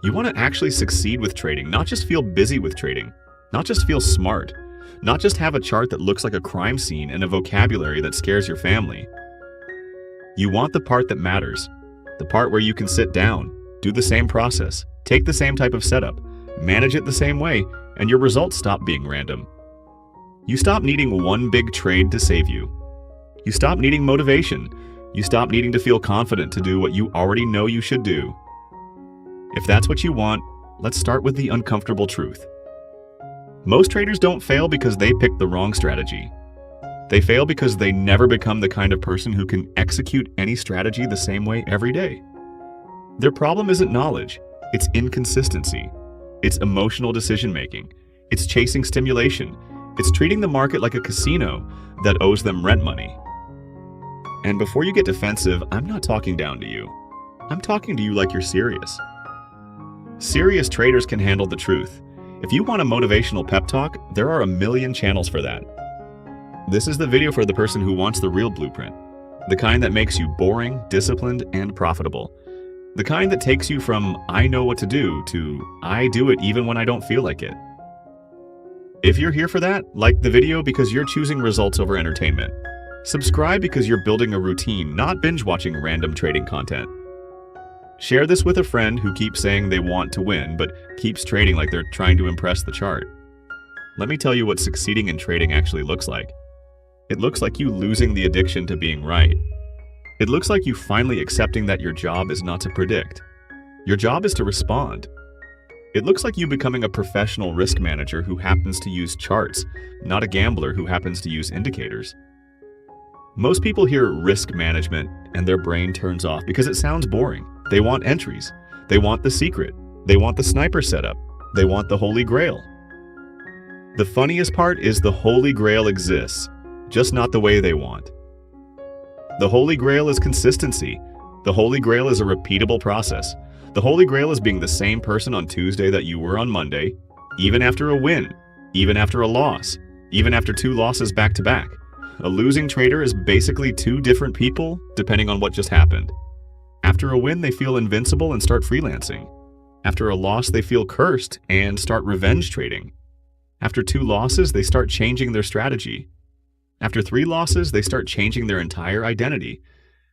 You want to actually succeed with trading, not just feel busy with trading, not just feel smart, not just have a chart that looks like a crime scene and a vocabulary that scares your family. You want the part that matters, the part where you can sit down, do the same process, take the same type of setup, manage it the same way, and your results stop being random. You stop needing one big trade to save you. You stop needing motivation. You stop needing to feel confident to do what you already know you should do. If that's what you want, let's start with the uncomfortable truth. Most traders don't fail because they picked the wrong strategy. They fail because they never become the kind of person who can execute any strategy the same way every day. Their problem isn't knowledge, it's inconsistency. It's emotional decision-making. It's chasing stimulation. It's treating the market like a casino that owes them rent money. And before you get defensive, I'm not talking down to you. I'm talking to you like you're serious. Serious traders can handle the truth. If you want a motivational pep talk, there are a million channels for that. This is the video for the person who wants the real blueprint. The kind that makes you boring, disciplined, and profitable. The kind that takes you from I know what to do to I do it even when I don't feel like it. If you're here for that, like the video because you're choosing results over entertainment. Subscribe because you're building a routine, not binge watching random trading content. Share this with a friend who keeps saying they want to win, but keeps trading like they're trying to impress the chart. Let me tell you what succeeding in trading actually looks like. It looks like you losing the addiction to being right. It looks like you finally accepting that your job is not to predict. Your job is to respond. It looks like you becoming a professional risk manager who happens to use charts, not a gambler who happens to use indicators. Most people hear risk management and their brain turns off because it sounds boring. They want entries. They want the secret. They want the sniper setup. They want the holy grail. The funniest part is the holy grail exists, just not the way they want. The holy grail is consistency. The holy grail is a repeatable process. The holy grail is being the same person on Tuesday that you were on Monday, even after a win, even after a loss, even after 2 losses back to back. A losing trader is basically 2 different people depending on what just happened. After a win, they feel invincible and start freelancing. After a loss, they feel cursed and start revenge trading. After 2 losses, they start changing their strategy. After 3 losses, they start changing their entire identity.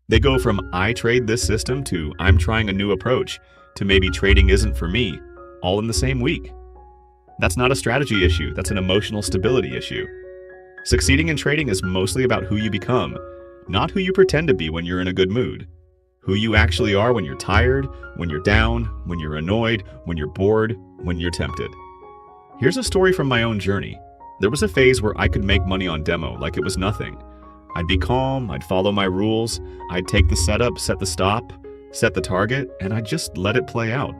They go from I trade this system to I'm trying a new approach to maybe trading isn't for me, all in the same week. That's not a strategy issue, that's an emotional stability issue. Succeeding in trading is mostly about who you become, not who you pretend to be when you're in a good mood. Who you actually are when you're tired, when you're down, when you're annoyed, when you're bored, when you're tempted. Here's a story from my own journey. There was a phase where I could make money on demo like it was nothing. I'd be calm, I'd follow my rules, I'd take the setup, set the stop, set the target, and I'd just let it play out.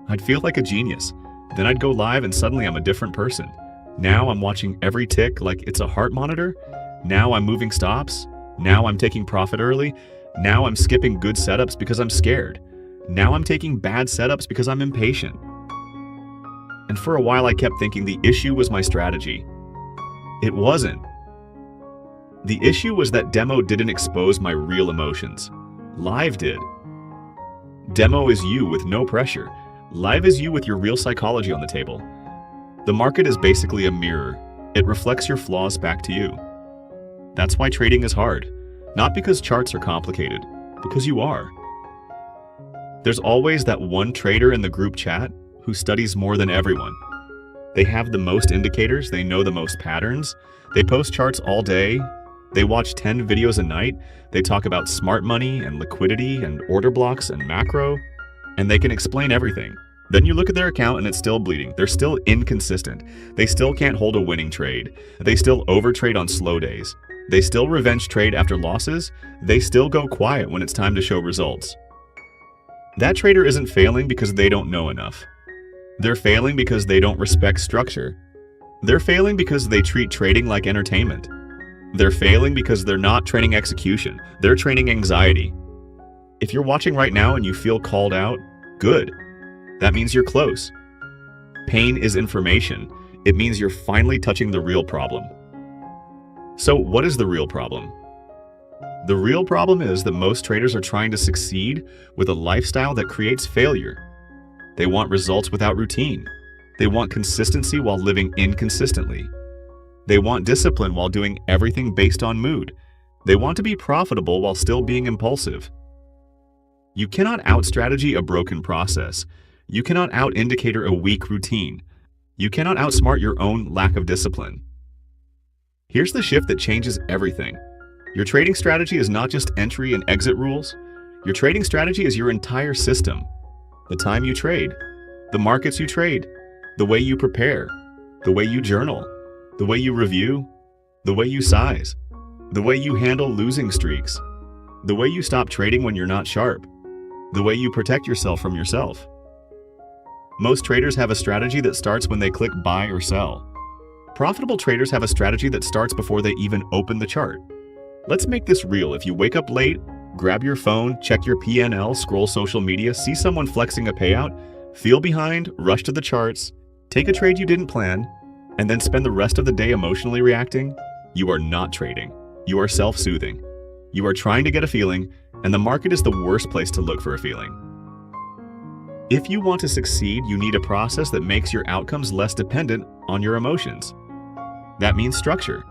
I'd feel like a genius. Then I'd go live and suddenly I'm a different person. Now I'm watching every tick like it's a heart monitor. Now I'm moving stops. Now I'm taking profit early. Now I'm skipping good setups because I'm scared. Now I'm taking bad setups because I'm impatient. And for a while I kept thinking the issue was my strategy. It wasn't. The issue was that demo didn't expose my real emotions. Live did. Demo is you with no pressure. Live is you with your real psychology on the table. The market is basically a mirror. It reflects your flaws back to you. That's why trading is hard. Not because charts are complicated, because you are. There's always that one trader in the group chat who studies more than everyone. They have the most indicators, they know the most patterns, they post charts all day, they watch 10 videos a night, they talk about smart money and liquidity and order blocks and macro, and they can explain everything. Then you look at their account and it's still bleeding. They're still inconsistent. They still can't hold a winning trade. They still overtrade on slow days. They still revenge trade after losses. They still go quiet when it's time to show results. That trader isn't failing because they don't know enough. They're failing because they don't respect structure. They're failing because they treat trading like entertainment. They're failing because they're not training execution. They're training anxiety. If you're watching right now and you feel called out, good. That means you're close. Pain is information. It means you're finally touching the real problem. So what is the real problem? The real problem is that most traders are trying to succeed with a lifestyle that creates failure. They want results without routine. They want consistency while living inconsistently. They want discipline while doing everything based on mood. They want to be profitable while still being impulsive. You cannot out-strategy a broken process. You cannot out-indicator a weak routine. You cannot outsmart your own lack of discipline. Here's the shift that changes everything. Your trading strategy is not just entry and exit rules. Your trading strategy is your entire system. The time you trade, the markets you trade, the way you prepare, the way you journal, the way you review, the way you size, the way you handle losing streaks, the way you stop trading when you're not sharp, the way you protect yourself from yourself. Most traders have a strategy that starts when they click buy or sell. Profitable traders have a strategy that starts before they even open the chart. Let's make this real. If you wake up late, grab your phone, check your PNL, scroll social media, see someone flexing a payout, feel behind, rush to the charts, take a trade you didn't plan, and then spend the rest of the day emotionally reacting, you are not trading. You are self-soothing. You are trying to get a feeling, and the market is the worst place to look for a feeling. If you want to succeed, you need a process that makes your outcomes less dependent on your emotions. That means structure.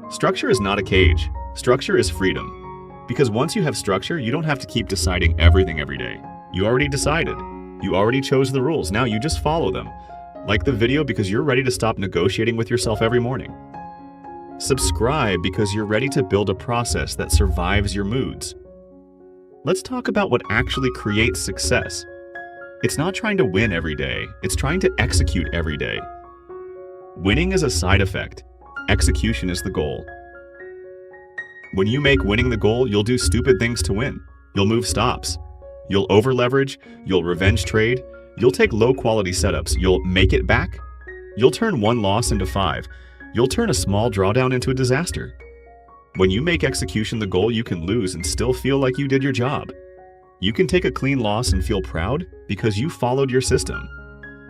Structure is not a cage. Structure is freedom. Because once you have structure, you don't have to keep deciding everything every day. You already decided. You already chose the rules. Now you just follow them. Like the video because you're ready to stop negotiating with yourself every morning. Subscribe because you're ready to build a process that survives your moods. Let's talk about what actually creates success. It's not trying to win every day, it's trying to execute every day. Winning is a side effect. Execution is the goal. When you make winning the goal, you'll do stupid things to win. You'll move stops. You'll over-leverage. You'll revenge trade. You'll take low-quality setups. You'll make it back. You'll turn one loss into 5. You'll turn a small drawdown into a disaster. When you make execution the goal, you can lose and still feel like you did your job. You can take a clean loss and feel proud because you followed your system.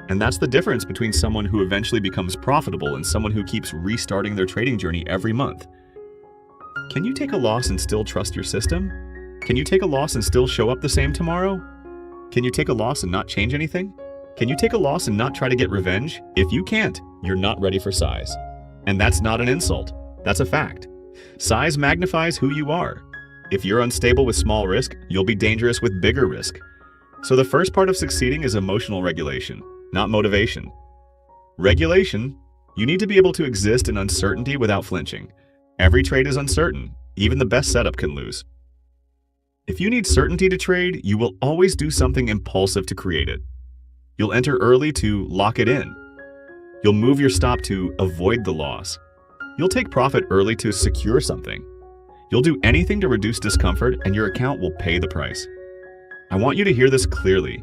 And that's the difference between someone who eventually becomes profitable and someone who keeps restarting their trading journey every month. Can you take a loss and still trust your system? Can you take a loss and still show up the same tomorrow? Can you take a loss and not change anything? Can you take a loss and not try to get revenge? If you can't, you're not ready for size. And that's not an insult. That's a fact. Size magnifies who you are. If you're unstable with small risk, you'll be dangerous with bigger risk. So the first part of succeeding is emotional regulation, not motivation. Regulation, you need to be able to exist in uncertainty without flinching. Every trade is uncertain. Even the best setup can lose. If you need certainty to trade, you will always do something impulsive to create it. You'll enter early to lock it in. You'll move your stop to avoid the loss. You'll take profit early to secure something. You'll do anything to reduce discomfort and your account will pay the price. I want you to hear this clearly.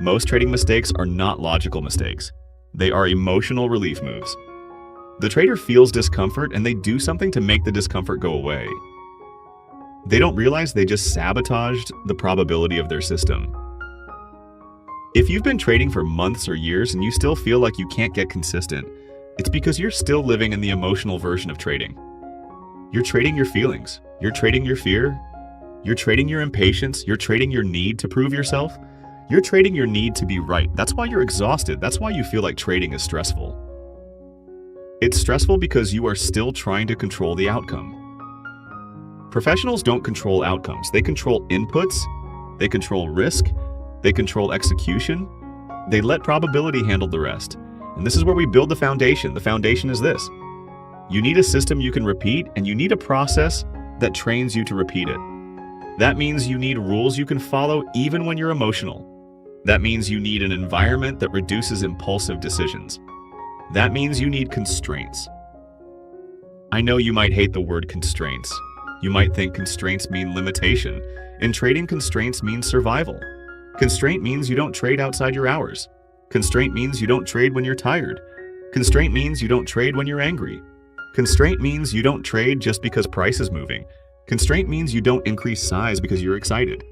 Most trading mistakes are not logical mistakes. They are emotional relief moves. The trader feels discomfort and they do something to make the discomfort go away. They don't realize they just sabotaged the probability of their system. If you've been trading for months or years and you still feel like you can't get consistent, it's because you're still living in the emotional version of trading. You're trading your feelings. You're trading your fear. You're trading your impatience. You're trading your need to prove yourself. You're trading your need to be right. That's why you're exhausted. That's why you feel like trading is stressful. It's stressful because you are still trying to control the outcome. Professionals don't control outcomes. They control inputs. They control risk. They control execution. They let probability handle the rest. And this is where we build the foundation. The foundation is this. You need a system you can repeat, and you need a process that trains you to repeat it. That means you need rules you can follow even when you're emotional. That means you need an environment that reduces impulsive decisions. That means you need constraints. I know you might hate the word constraints. You might think constraints mean limitation. In trading, constraints mean survival. Constraint means you don't trade outside your hours. Constraint means you don't trade when you're tired. Constraint means you don't trade when you're angry. Constraint means you don't trade just because price is moving. Constraint means you don't increase size because you're excited.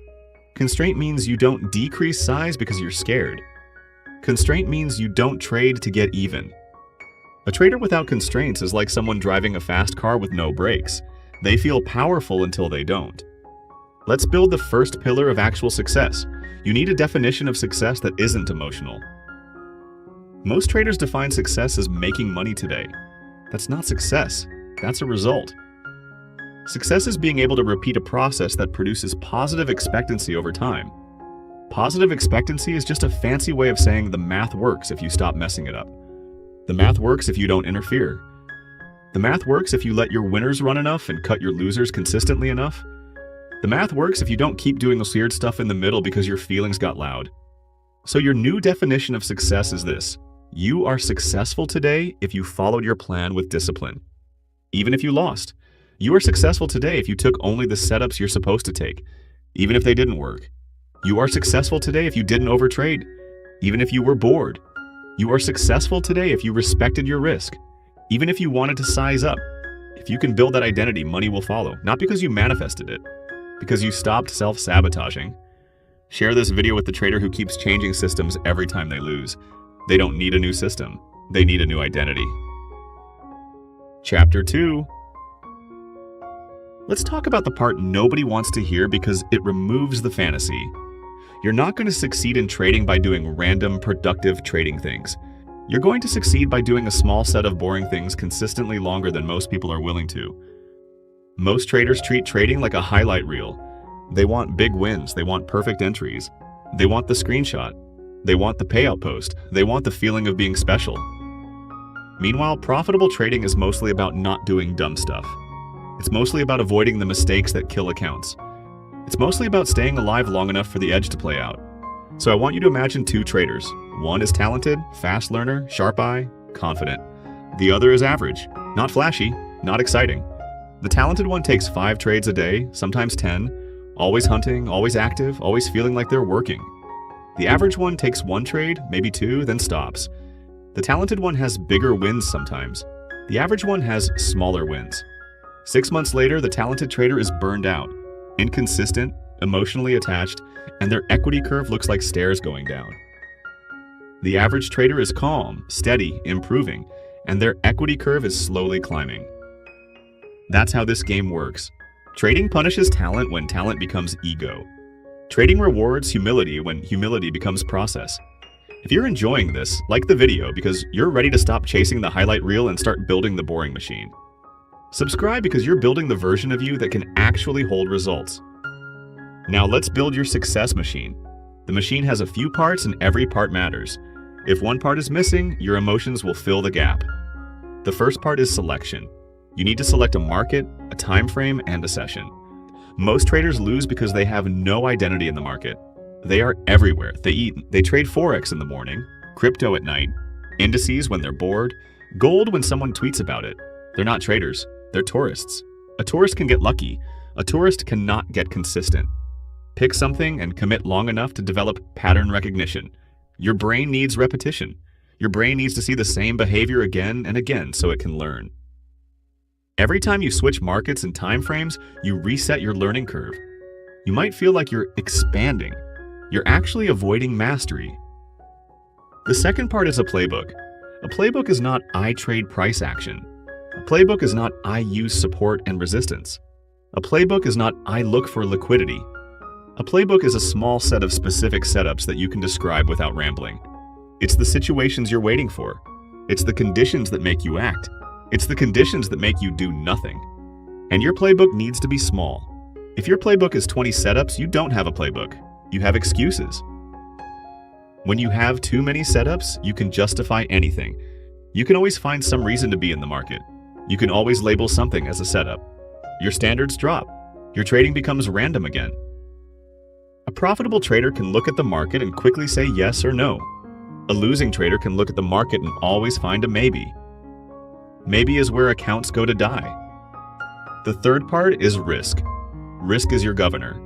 Constraint means you don't decrease size because you're scared. Constraint means you don't trade to get even. A trader without constraints is like someone driving a fast car with no brakes. They feel powerful until they don't. Let's build the first pillar of actual success. You need a definition of success that isn't emotional. Most traders define success as making money today. That's not success. That's a result. Success is being able to repeat a process that produces positive expectancy over time. Positive expectancy is just a fancy way of saying the math works if you stop messing it up. The math works if you don't interfere. The math works if you let your winners run enough and cut your losers consistently enough. The math works if you don't keep doing the weird stuff in the middle because your feelings got loud. So your new definition of success is this: you are successful today if you followed your plan with discipline. Even if you lost. You are successful today if you took only the setups you're supposed to take, even if they didn't work. You are successful today if you didn't overtrade, even if you were bored. You are successful today if you respected your risk, even if you wanted to size up. If you can build that identity, money will follow, not because you manifested it, because you stopped self-sabotaging. Share this video with the trader who keeps changing systems every time they lose. They don't need a new system. They need a new identity. Chapter 2. Let's talk about the part nobody wants to hear because it removes the fantasy. You're not going to succeed in trading by doing random, productive trading things. You're going to succeed by doing a small set of boring things consistently longer than most people are willing to. Most traders treat trading like a highlight reel. They want big wins. They want perfect entries. They want the screenshot. They want the payout post. They want the feeling of being special. Meanwhile, profitable trading is mostly about not doing dumb stuff. It's mostly about avoiding the mistakes that kill accounts. It's mostly about staying alive long enough for the edge to play out. So I want you to imagine two traders. One is talented, fast learner, sharp eye, confident. The other is average, not flashy, not exciting. The talented one takes 5 trades a day, sometimes 10, always hunting, always active, always feeling like they're working. The average one takes 1 trade, maybe 2, then stops. The talented one has bigger wins sometimes. The average one has smaller wins. 6 months later, the talented trader is burned out, inconsistent, emotionally attached, and their equity curve looks like stairs going down. The average trader is calm, steady, improving, and their equity curve is slowly climbing. That's how this game works. Trading punishes talent when talent becomes ego. Trading rewards humility when humility becomes process. If you're enjoying this, like the video because you're ready to stop chasing the highlight reel and start building the boring machine. Subscribe because you're building the version of you that can actually hold results. Now let's build your success machine. The machine has a few parts and every part matters. If one part is missing, your emotions will fill the gap. The first part is selection. You need to select a market, a time frame, and a session. Most traders lose because they have no identity in the market. They are everywhere. They trade Forex in the morning, crypto at night, indices when they're bored, gold when someone tweets about it. They're not traders. They're tourists. A tourist can get lucky. A tourist cannot get consistent. Pick something and commit long enough to develop pattern recognition. Your brain needs repetition. Your brain needs to see the same behavior again and again so it can learn. Every time you switch markets and time frames, you reset your learning curve. You might feel like you're expanding. You're actually avoiding mastery. The second part is a playbook. A playbook is not I trade price action. A playbook is not I use support and resistance. A playbook is not I look for liquidity. A playbook is a small set of specific setups that you can describe without rambling. It's the situations you're waiting for. It's the conditions that make you act. It's the conditions that make you do nothing. And your playbook needs to be small. If your playbook is 20 setups, you don't have a playbook. You have excuses. When you have too many setups, you can justify anything. You can always find some reason to be in the market. You can always label something as a setup. Your standards drop. Your trading becomes random again. A profitable trader can look at the market and quickly say yes or no. A losing trader can look at the market and always find a maybe. Maybe is where accounts go to die. The third part is risk. Risk is your governor.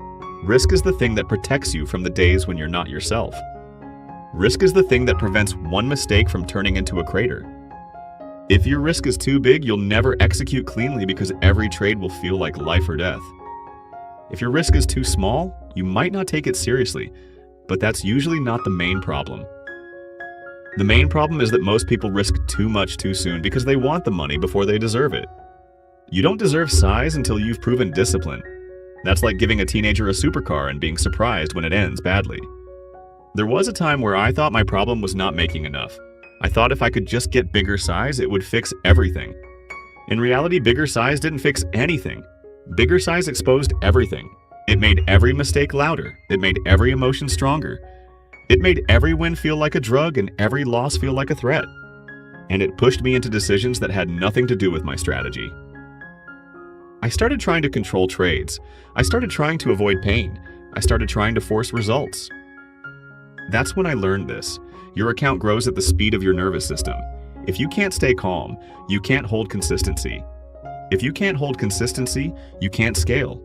Risk is the thing that protects you from the days when you're not yourself. Risk is the thing that prevents one mistake from turning into a crater. If your risk is too big, you'll never execute cleanly because every trade will feel like life or death. If your risk is too small, you might not take it seriously, but that's usually not the main problem. The main problem is that most people risk too much too soon because they want the money before they deserve it. You don't deserve size until you've proven discipline. That's like giving a teenager a supercar and being surprised when it ends badly. There was a time where I thought my problem was not making enough. I thought if I could just get bigger size, it would fix everything. In reality, bigger size didn't fix anything. Bigger size exposed everything. It made every mistake louder. It made every emotion stronger. It made every win feel like a drug and every loss feel like a threat. And it pushed me into decisions that had nothing to do with my strategy. I started trying to control trades. I started trying to avoid pain. I started trying to force results. That's when I learned this. Your account grows at the speed of your nervous system. If you can't stay calm, you can't hold consistency. If you can't hold consistency, you can't scale.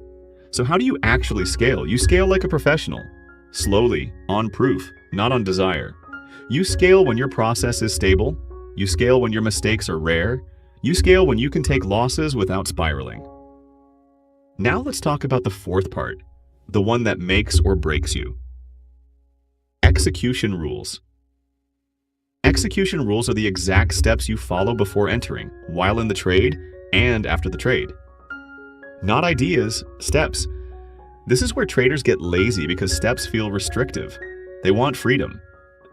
So how do you actually scale? You scale like a professional. Slowly, on proof, not on desire. You scale when your process is stable. You scale when your mistakes are rare. You scale when you can take losses without spiraling. Now let's talk about the fourth part, the one that makes or breaks you. Execution rules. Execution rules are the exact steps you follow before entering, while in the trade, and after the trade. Not ideas, steps. This is where traders get lazy because steps feel restrictive. They want freedom.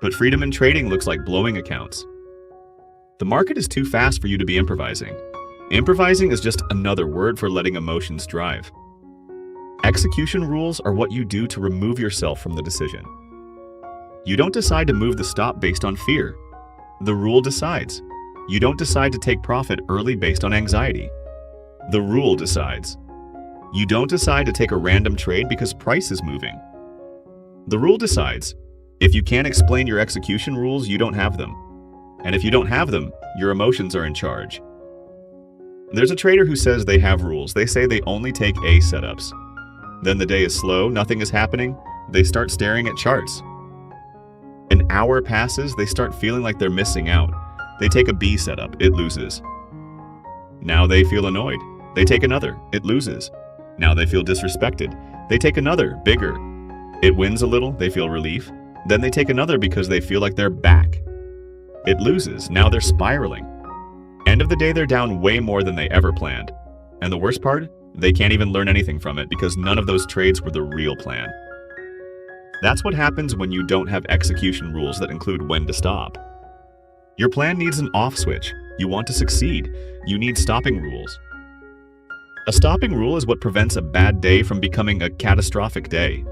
But freedom in trading looks like blowing accounts. The market is too fast for you to be improvising. Improvising is just another word for letting emotions drive. Execution rules are what you do to remove yourself from the decision. You don't decide to move the stop based on fear. The rule decides. You don't decide to take profit early based on anxiety. The rule decides. You don't decide to take a random trade because price is moving. The rule decides. If you can't explain your execution rules, you don't have them. And if you don't have them, your emotions are in charge. There's a trader who says they have rules. They say they only take A setups. Then the day is slow, nothing is happening. They start staring at charts. An hour passes, they start feeling like they're missing out. They take a B setup, it loses. Now they feel annoyed. They take another, it loses. Now they feel disrespected. They take another, bigger. It wins a little, they feel relief. Then they take another because they feel like they're back. It loses, now they're spiraling. End of the day, they're down way more than they ever planned. And the worst part? They can't even learn anything from it because none of those trades were the real plan. That's what happens when you don't have execution rules that include when to stop. Your plan needs an off switch. You want to succeed. You need stopping rules. A stopping rule is what prevents a bad day from becoming a catastrophic day.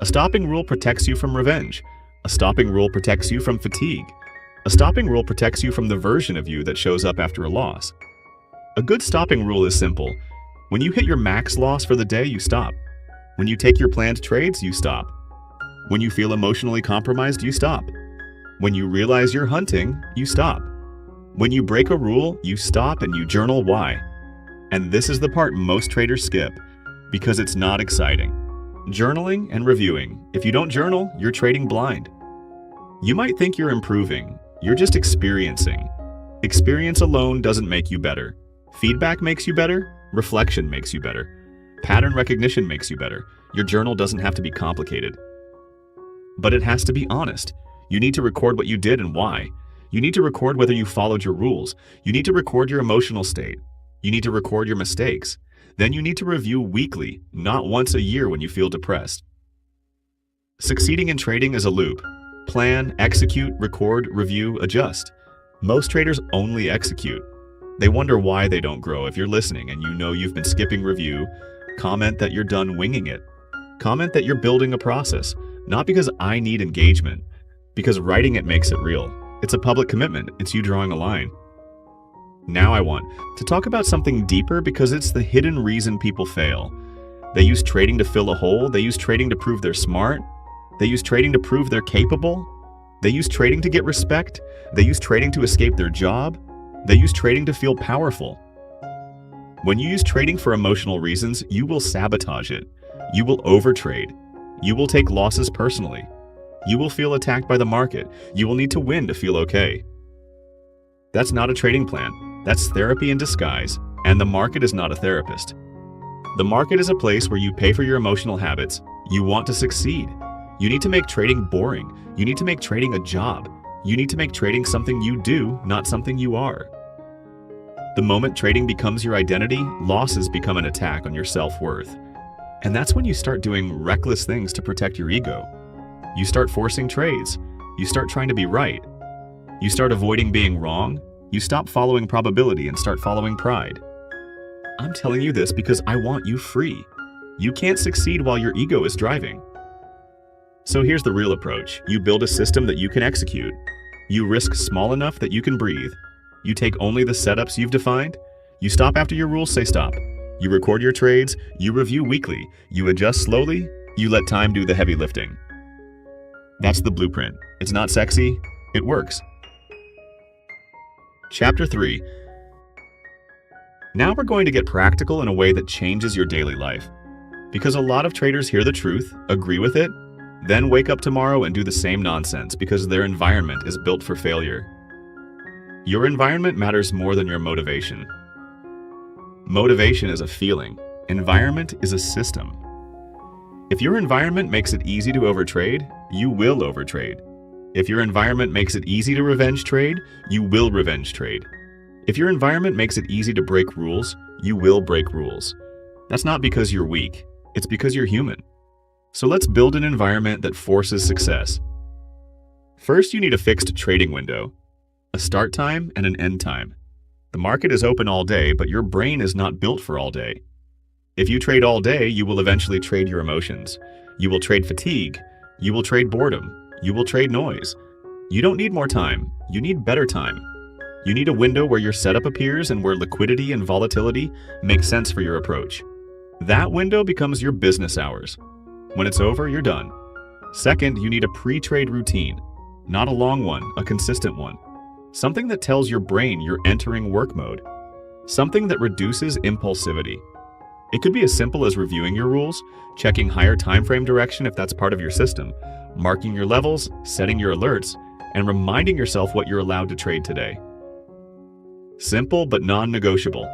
A stopping rule protects you from revenge. A stopping rule protects you from fatigue. A stopping rule protects you from the version of you that shows up after a loss. A good stopping rule is simple. When you hit your max loss for the day, you stop. When you take your planned trades, you stop. When you feel emotionally compromised, you stop. When you realize you're hunting, you stop. When you break a rule, you stop and you journal why. And this is the part most traders skip, because it's not exciting. Journaling and reviewing. If you don't journal, you're trading blind. You might think you're improving. You're just experiencing. Experience alone doesn't make you better. Feedback makes you better. Reflection makes you better. Pattern recognition makes you better. Your journal doesn't have to be complicated. But it has to be honest. You need to record what you did and why. You need to record whether you followed your rules. You need to record your emotional state. You need to record your mistakes. Then you need to review weekly, not once a year when you feel depressed. Succeeding in trading is a loop. Plan, execute, record, review, adjust. Most traders only execute. They wonder why they don't grow. If you're listening and you know you've been skipping review, comment that you're done winging it. Comment that you're building a process, not because I need engagement, because writing it makes it real. It's a public commitment. It's you drawing a line. Now I want to talk about something deeper because it's the hidden reason people fail. They use trading to fill a hole. They use trading to prove they're smart. They use trading to prove they're capable. They use trading to get respect. They use trading to escape their job. They use trading to feel powerful. When you use trading for emotional reasons, you will sabotage it. You will overtrade. You will take losses personally. You will feel attacked by the market. You will need to win to feel okay. That's not a trading plan. That's therapy in disguise, and the market is not a therapist. The market is a place where you pay for your emotional habits. You want to succeed. You need to make trading boring. You need to make trading a job. You need to make trading something you do, not something you are. The moment trading becomes your identity, losses become an attack on your self-worth. And that's when you start doing reckless things to protect your ego. You start forcing trades. You start trying to be right. You start avoiding being wrong. You stop following probability and start following pride. I'm telling you this because I want you free. You can't succeed while your ego is driving. So here's the real approach. You build a system that you can execute. You risk small enough that you can breathe. You take only the setups you've defined. You stop after your rules say stop. You record your trades. You review weekly. You adjust slowly. You let time do the heavy lifting. That's the blueprint. It's not sexy. It works. Chapter 3. Now we're going to get practical in a way that changes your daily life. Because a lot of traders hear the truth, agree with it, then wake up tomorrow and do the same nonsense because their environment is built for failure. Your environment matters more than your motivation. Motivation is a feeling. Environment is a system. If your environment makes it easy to overtrade, you will overtrade. If your environment makes it easy to revenge trade, you will revenge trade. If your environment makes it easy to break rules, you will break rules. That's not because you're weak, it's because you're human. So let's build an environment that forces success. First, you need a fixed trading window, a start time and an end time. The market is open all day, but your brain is not built for all day. If you trade all day, you will eventually trade your emotions. You will trade fatigue. You will trade boredom. You will trade noise. You don't need more time. You need better time. You need a window where your setup appears and where liquidity and volatility make sense for your approach. That window becomes your business hours. When it's over, you're done. Second, you need a pre-trade routine. Not a long one, a consistent one. Something that tells your brain you're entering work mode. Something that reduces impulsivity. It could be as simple as reviewing your rules, checking higher time frame direction if that's part of your system, marking your levels, setting your alerts, and reminding yourself what you're allowed to trade today. Simple but non-negotiable.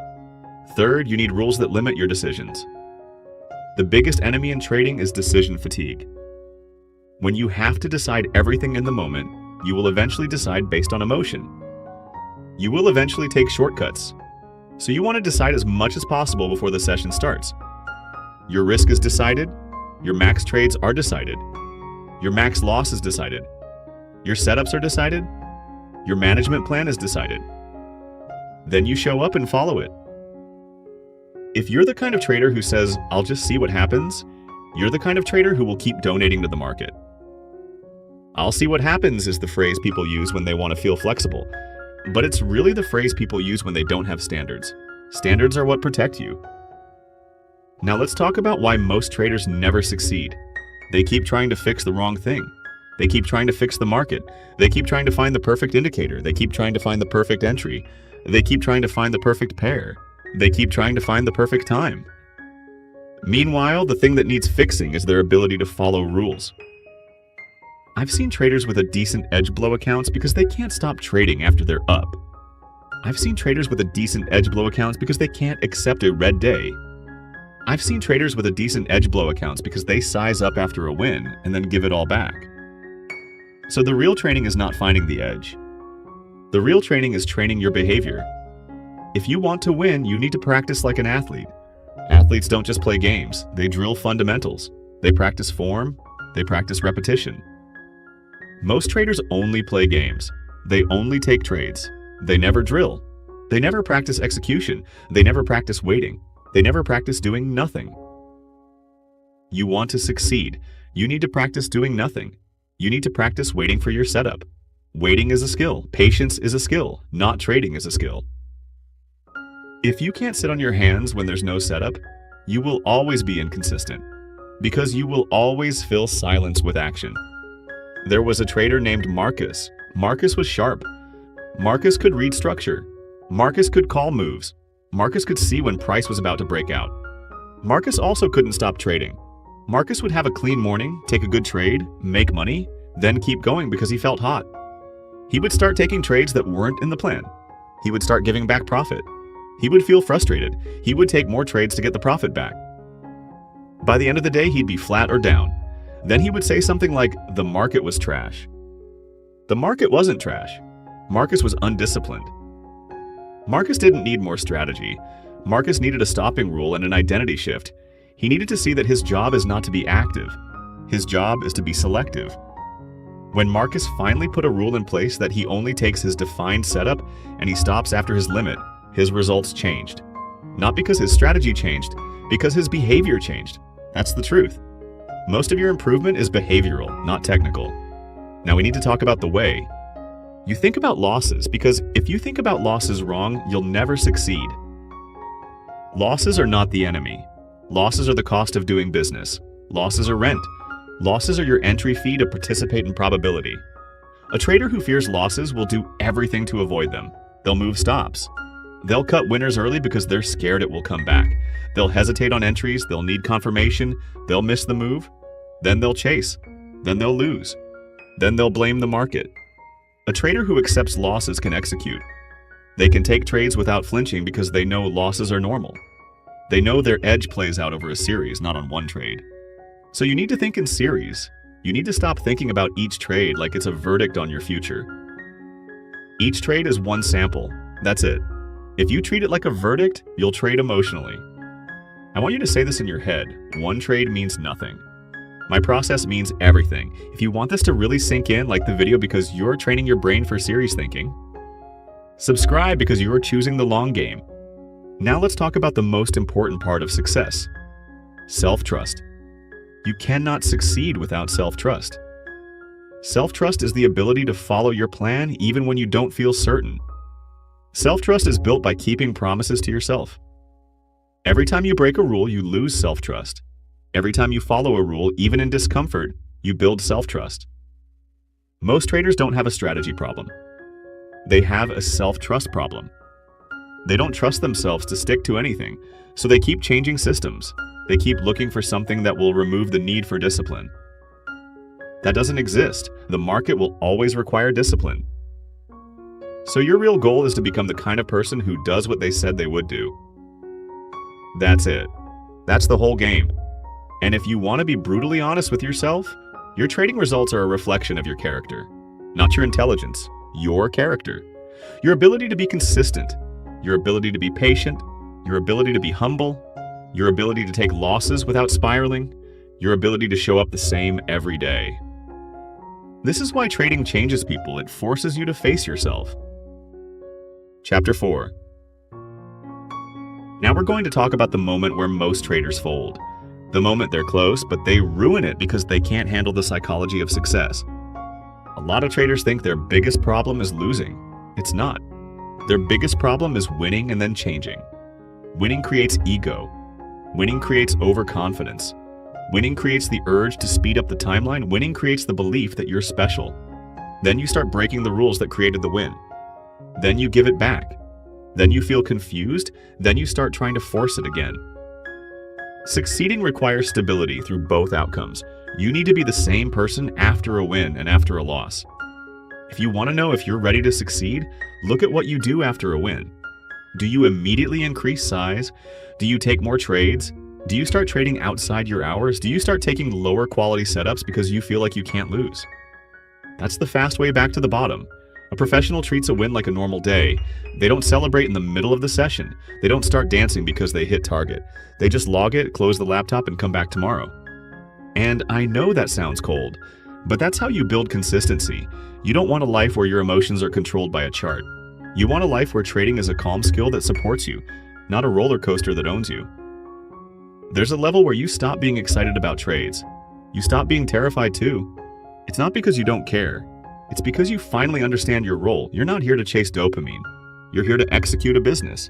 Third, you need rules that limit your decisions. The biggest enemy in trading is decision fatigue. When you have to decide everything in the moment, you will eventually decide based on emotion. You will eventually take shortcuts. So you want to decide as much as possible before the session starts. Your risk is decided. Your max trades are decided. Your max loss is decided. Your setups are decided. Your management plan is decided. Then you show up and follow it. If you're the kind of trader who says, "I'll just see what happens," you're the kind of trader who will keep donating to the market. "I'll see what happens" is the phrase people use when they want to feel flexible. But it's really the phrase people use when they don't have standards. Standards are what protect you. Now let's talk about why most traders never succeed. They keep trying to fix the wrong thing. They keep trying to fix the market. They keep trying to find the perfect indicator. They keep trying to find the perfect entry. They keep trying to find the perfect pair. They keep trying to find the perfect time. Meanwhile, the thing that needs fixing is their ability to follow rules. I've seen traders with a decent edge blow accounts because they can't stop trading after they're up. I've seen traders with a decent edge blow accounts because they can't accept a red day. I've seen traders with a decent edge blow accounts because they size up after a win and then give it all back. So the real training is not finding the edge. The real training is training your behavior. If you want to win, you need to practice like an athlete. Athletes don't just play games, they drill fundamentals. They practice form, they practice repetition. Most traders only play games. They only take trades. They never drill. They never practice execution. They never practice waiting. They never practice doing nothing. You want to succeed. You need to practice doing nothing. You need to practice waiting for your setup. Waiting is a skill. Patience is a skill. Not trading is a skill. If you can't sit on your hands when there's no setup, you will always be inconsistent, because you will always fill silence with action. There was a trader named Marcus. Marcus was sharp. Marcus could read structure. Marcus could call moves. Marcus could see when price was about to break out. Marcus also couldn't stop trading. Marcus would have a clean morning, take a good trade, make money, then keep going because he felt hot. He would start taking trades that weren't in the plan. He would start giving back profit. He would feel frustrated. He would take more trades to get the profit back. By the end of the day, he'd be flat or down. Then he would say something like, "The market was trash." The market wasn't trash. Marcus was undisciplined. Marcus didn't need more strategy. Marcus needed a stopping rule and an identity shift. He needed to see that his job is not to be active. His job is to be selective. When Marcus finally put a rule in place that he only takes his defined setup and he stops after his limit, his results changed. Not because his strategy changed, because his behavior changed. That's the truth. Most of your improvement is behavioral, not technical. Now we need to talk about the way. You think about losses, because if you think about losses wrong, you'll never succeed. Losses are not the enemy. Losses are the cost of doing business. Losses are rent. Losses are your entry fee to participate in probability. A trader who fears losses will do everything to avoid them. They'll move stops. They'll cut winners early because they're scared it will come back. They'll hesitate on entries, they'll need confirmation, they'll miss the move, then they'll chase, then they'll lose, then they'll blame the market. A trader who accepts losses can execute. They can take trades without flinching because they know losses are normal. They know their edge plays out over a series, not on one trade. So you need to think in series. You need to stop thinking about each trade like it's a verdict on your future. Each trade is one sample. That's it. If you treat it like a verdict, you'll trade emotionally. I want you to say this in your head. One trade means nothing. My process means everything. If you want this to really sink in, like the video because you're training your brain for series thinking. Subscribe because you are choosing the long game. Now let's talk about the most important part of success. Self-trust. You cannot succeed without self-trust. Self-trust is the ability to follow your plan even when you don't feel certain. Self-trust is built by keeping promises to yourself. Every time you break a rule, you lose self-trust. Every time you follow a rule, even in discomfort, you build self-trust. Most traders don't have a strategy problem. They have a self-trust problem. They don't trust themselves to stick to anything, so they keep changing systems. They keep looking for something that will remove the need for discipline. That doesn't exist. The market will always require discipline. So your real goal is to become the kind of person who does what they said they would do. That's it. That's the whole game. And if you want to be brutally honest with yourself, your trading results are a reflection of your character. Not your intelligence, your character. Your ability to be consistent, your ability to be patient, your ability to be humble, your ability to take losses without spiraling, your ability to show up the same every day. This is why trading changes people. It forces you to face yourself. Chapter 4. Now we're going to talk about the moment where most traders fold. The moment they're close, but they ruin it because they can't handle the psychology of success. A lot of traders think their biggest problem is losing. It's not. Their biggest problem is winning and then changing. Winning creates ego. Winning creates overconfidence. Winning creates the urge to speed up the timeline. Winning creates the belief that you're special. Then you start breaking the rules that created the win. Then you give it back. Then you feel confused. Then you start trying to force it again. Succeeding requires stability through both outcomes. You need to be the same person after a win and after a loss. If you want to know if you're ready to succeed, look at what you do after a win. Do you immediately increase size? Do you take more trades? Do you start trading outside your hours? Do you start taking lower quality setups because you feel like you can't lose? That's the fast way back to the bottom. A professional treats a win like a normal day. They don't celebrate in the middle of the session. They don't start dancing because they hit target. They just log it, close the laptop, and come back tomorrow. And I know that sounds cold, but that's how you build consistency. You don't want a life where your emotions are controlled by a chart. You want a life where trading is a calm skill that supports you, not a roller coaster that owns you. There's a level where you stop being excited about trades. You stop being terrified too. It's not because you don't care. It's because you finally understand your role. You're not here to chase dopamine. You're here to execute a business.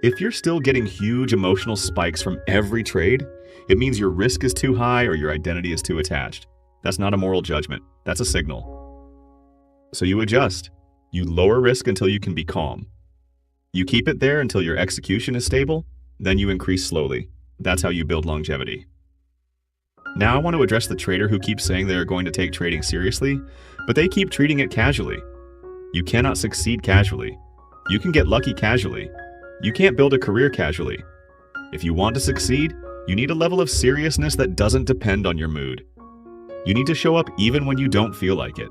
If you're still getting huge emotional spikes from every trade, it means your risk is too high or your identity is too attached. That's not a moral judgment. That's a signal. So you adjust. You lower risk until you can be calm. You keep it there until your execution is stable, then you increase slowly. That's how you build longevity. Now I want to address the trader who keeps saying they are going to take trading seriously, but they keep treating it casually. You cannot succeed casually. You can get lucky casually. You can't build a career casually. If you want to succeed, you need a level of seriousness that doesn't depend on your mood. You need to show up even when you don't feel like it.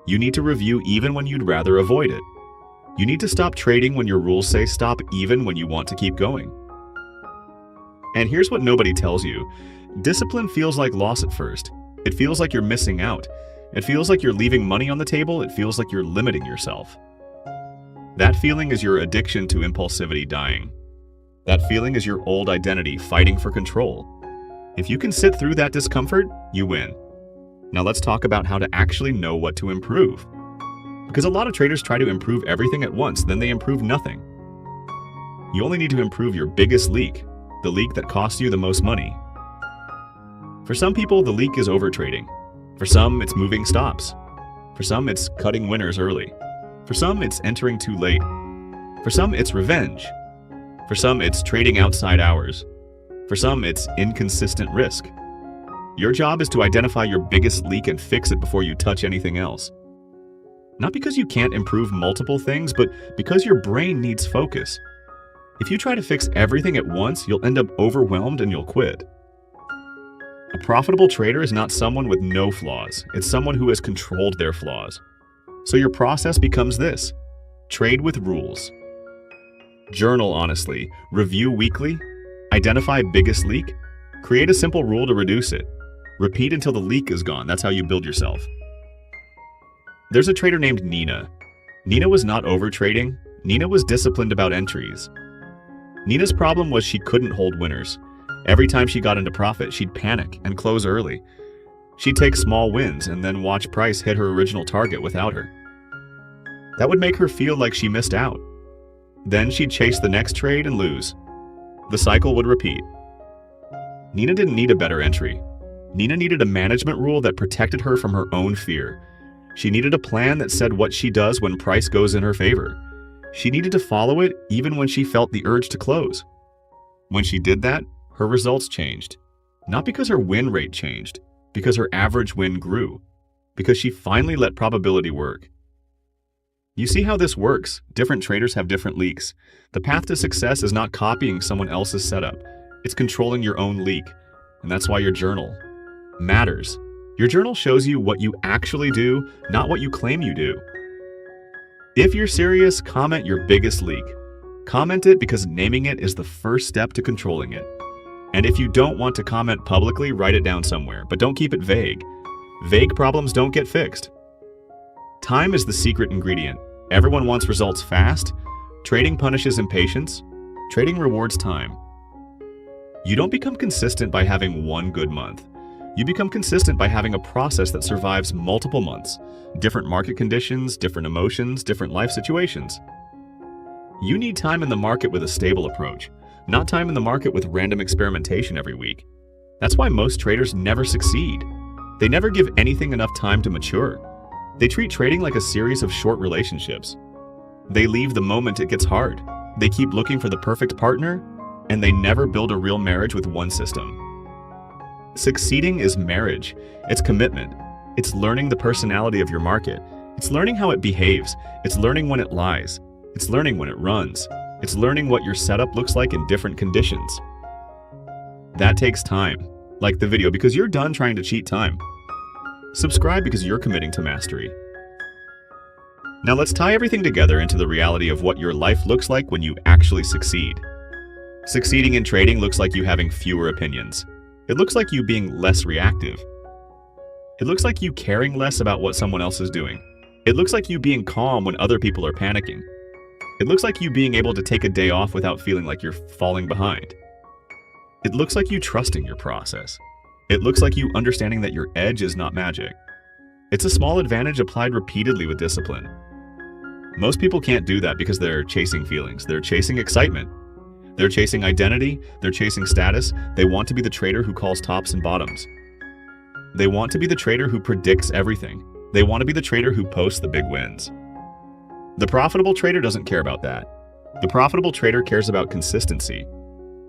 You need to review even when you'd rather avoid it. You need to stop trading when your rules say stop even when you want to keep going. And here's what nobody tells you. Discipline feels like loss at first. It feels like you're missing out. It feels like you're leaving money on the table. It feels like you're limiting yourself. That feeling is your addiction to impulsivity dying. That feeling is your old identity fighting for control. If you can sit through that discomfort, you win. Now let's talk about how to actually know what to improve. Because a lot of traders try to improve everything at once, then they improve nothing. You only need to improve your biggest leak, the leak that costs you the most money. For some people, the leak is overtrading. For some, it's moving stops. For some, it's cutting winners early. For some, it's entering too late. For some, it's revenge. For some, it's trading outside hours. For some, it's inconsistent risk. Your job is to identify your biggest leak and fix it before you touch anything else. Not because you can't improve multiple things, but because your brain needs focus. If you try to fix everything at once, you'll end up overwhelmed and you'll quit. A profitable trader is not someone with no flaws. It's someone who has controlled their flaws. So your process becomes this: trade with rules. Journal honestly, review weekly, identify biggest leak, create a simple rule to reduce it. Repeat until the leak is gone. That's how you build yourself. There's a trader named Nina. Nina was not overtrading. Nina was disciplined about entries. Nina's problem was she couldn't hold winners. Every time she got into profit, she'd panic and close early. She'd take small wins and then watch price hit her original target without her. That would make her feel like she missed out. Then she'd chase the next trade and lose. The cycle would repeat. Nina didn't need a better entry. Nina needed a management rule that protected her from her own fear. She needed a plan that said what she does when price goes in her favor. She needed to follow it even when she felt the urge to close. When she did that, her results changed. Not because her win rate changed, because her average win grew. Because she finally let probability work. You see how this works. Different traders have different leaks. The path to success is not copying someone else's setup. It's controlling your own leak. And that's why your journal matters. Your journal shows you what you actually do, not what you claim you do. If you're serious, comment your biggest leak. Comment it because naming it is the first step to controlling it. And if you don't want to comment publicly, write it down somewhere, but don't keep it vague. Vague problems don't get fixed. Time is the secret ingredient. Everyone wants results fast. Trading punishes impatience. Trading rewards time. You don't become consistent by having one good month. You become consistent by having a process that survives multiple months, different market conditions, different emotions, different life situations. You need time in the market with a stable approach, not time in the market with random experimentation every week. That's why most traders never succeed. They never give anything enough time to mature. They treat trading like a series of short relationships. They leave the moment it gets hard. They keep looking for the perfect partner, and they never build a real marriage with one system. Succeeding is marriage. It's commitment. It's learning the personality of your market. It's learning how it behaves. It's learning when it lies. It's learning when it runs. It's learning what your setup looks like in different conditions. That takes time. Like the video because you're done trying to cheat time. Subscribe because you're committing to mastery. Now let's tie everything together into the reality of what your life looks like when you actually succeed. Succeeding in trading looks like you having fewer opinions. It looks like you being less reactive. It looks like you caring less about what someone else is doing. It looks like you being calm when other people are panicking. It looks like you being able to take a day off without feeling like you're falling behind. It looks like you trusting your process. It looks like you understanding that your edge is not magic. It's a small advantage applied repeatedly with discipline. Most people can't do that because they're chasing feelings. They're chasing excitement. They're chasing identity. They're chasing status. They want to be the trader who calls tops and bottoms. They want to be the trader who predicts everything. They want to be the trader who posts the big wins. The profitable trader doesn't care about that. The profitable trader cares about consistency.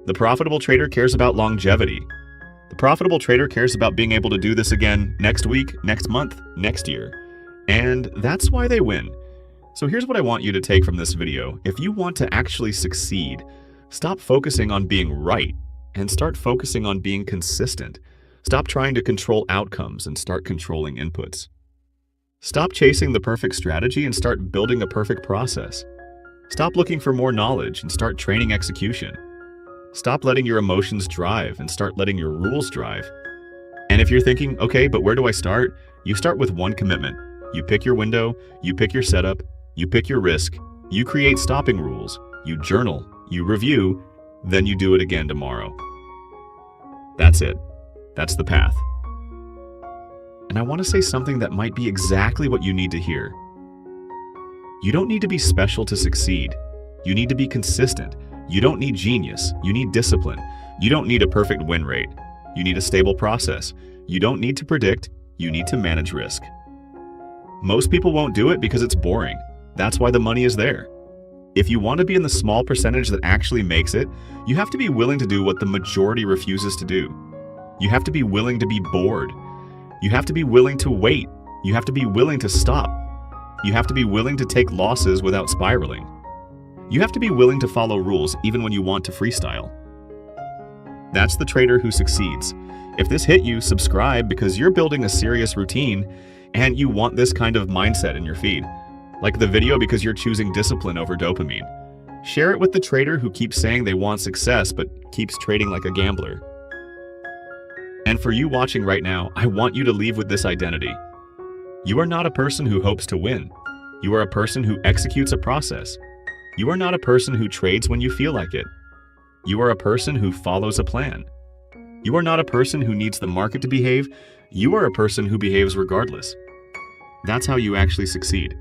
The profitable trader cares about longevity. The profitable trader cares about being able to do this again next week, next month, next year. And that's why they win. So here's what I want you to take from this video. If you want to actually succeed, stop focusing on being right and start focusing on being consistent. Stop trying to control outcomes and start controlling inputs. Stop chasing the perfect strategy and start building a perfect process. Stop looking for more knowledge and start training execution. Stop letting your emotions drive and start letting your rules drive. And if you're thinking, okay, but where do I start? You start with one commitment. You pick your window, you pick your setup, you pick your risk, you create stopping rules, you journal, you review, then you do it again tomorrow. That's it. That's the path. And I want to say something that might be exactly what you need to hear. You don't need to be special to succeed. You need to be consistent. You don't need genius. You need discipline. You don't need a perfect win rate. You need a stable process. You don't need to predict. You need to manage risk. Most people won't do it because it's boring. That's why the money is there. If you want to be in the small percentage that actually makes it, you have to be willing to do what the majority refuses to do. You have to be willing to be bored. You have to be willing to wait. You have to be willing to stop. You have to be willing to take losses without spiraling. You have to be willing to follow rules even when you want to freestyle. That's the trader who succeeds. If this hit you, subscribe because you're building a serious routine and you want this kind of mindset in your feed. Like the video because you're choosing discipline over dopamine. Share it with the trader who keeps saying they want success but keeps trading like a gambler. And for you watching right now, I want you to leave with this identity. You are not a person who hopes to win. You are a person who executes a process. You are not a person who trades when you feel like it. You are a person who follows a plan. You are not a person who needs the market to behave. You are a person who behaves regardless. That's how you actually succeed.